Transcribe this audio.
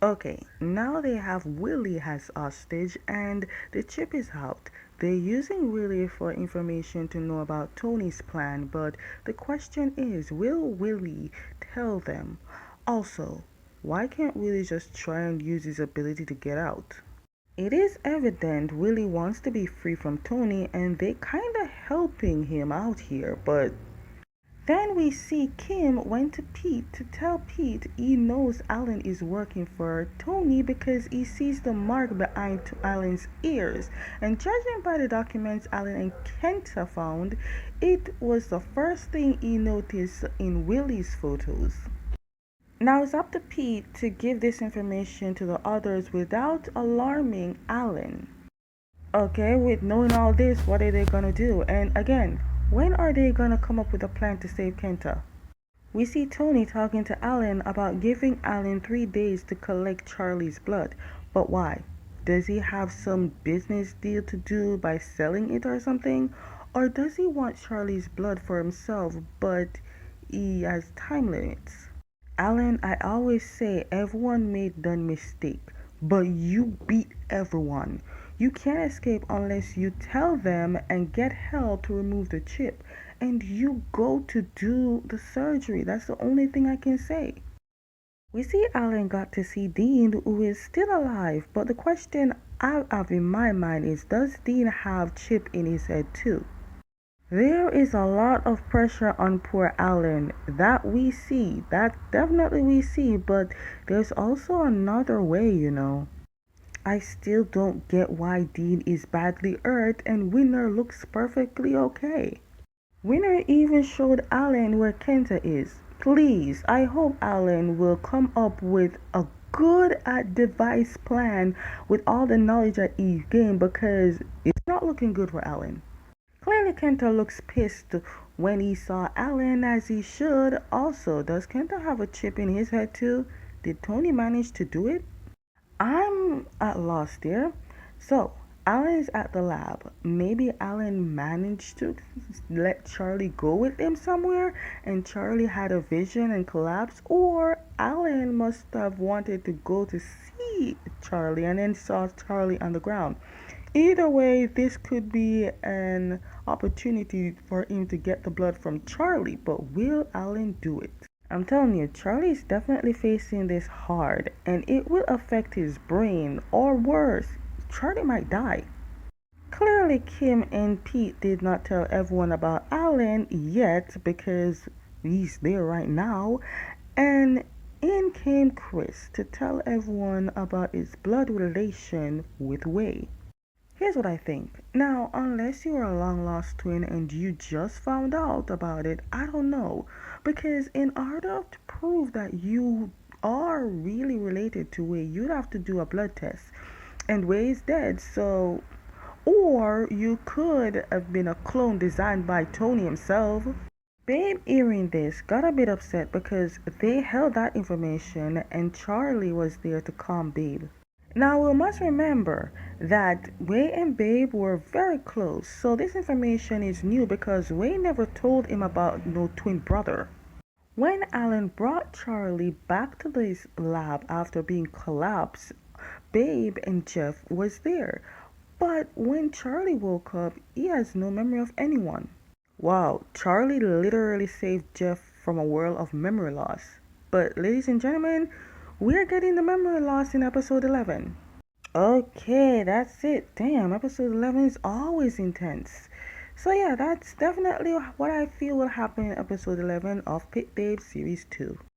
Okay, now they have Willie as hostage and the chip is out. They're using Willie for information to know about Tony's plan, but the question is, will Willie tell them? Also, why can't Willie just try and use his ability to get out? It is evident Willie wants to be free from Tony and they kinda helping him out here, but then we see Kim went to Pete to tell Pete he knows Alan is working for Tony because he sees the mark behind Alan's ears. And judging by the documents Alan and Kenta found, it was the first thing he noticed in Willie's photos. Now it's up to Pete to give this information to the others without alarming Alan. Okay, with knowing all this, what are they gonna do? And again, when are they gonna come up with a plan to save Kenta? We see Tony talking to Alan about giving Alan 3 days to collect Charlie's blood. But why? Does he have some business deal to do by selling it or something? Or does he want Charlie's blood for himself but he has time limits? Alan, I always say everyone made done mistake, but you beat everyone. You can't escape unless you tell them and get help to remove the chip. And you go to do the surgery. That's the only thing I can say. We see Alan got to see Dean, who is still alive, but the question I have in my mind is, does Dean have chip in his head too? There is a lot of pressure on poor Alan that we see, that definitely we see, but there's also another way. I still don't get why Dean is badly hurt and Winner looks perfectly okay. Winner even showed Alan where Kenta is. Please, I hope Alan will come up with a good device plan with all the knowledge that he gained because it's not looking good for Alan. Clearly Kenta looks pissed when he saw Alan as he should. Also, does Kenta have a chip in his head too? Did Tony manage to do it? I'm at loss there. So, Alan is at the lab. Maybe Alan managed to let Charlie go with him somewhere and Charlie had a vision and collapsed, or Alan must have wanted to go to see Charlie and then saw Charlie on the ground. Either way, this could be an opportunity for him to get the blood from Charlie, but will Alan do it? I'm telling you, Charlie is definitely facing this hard and it will affect his brain, or worse, Charlie might die. Clearly, Kim and Pete did not tell everyone about Alan yet because he's there right now, and in came Chris to tell everyone about his blood relation with Wei. Here's what I think. Now, unless you're a long lost twin and you just found out about it, I don't know. Because in order to prove that you are really related to Wei, you'd have to do a blood test. And Wei is dead, so. Or you could have been a clone designed by Tony himself. Babe, hearing this, got a bit upset because they held that information and Charlie was there to calm Babe. Now we must remember that Wei and Babe were very close, so this information is new because Wei never told him about no twin brother. When Alan brought Charlie back to this lab after being collapsed, Babe and Jeff was there. But when Charlie woke up, he has no memory of anyone. Wow, Charlie literally saved Jeff from a world of memory loss. But ladies and gentlemen, we're getting the memory loss in episode 11. Okay, that's it. Damn, episode 11 is always intense. So yeah, that's definitely what I feel will happen in episode 11 of Pitbabe Series 2.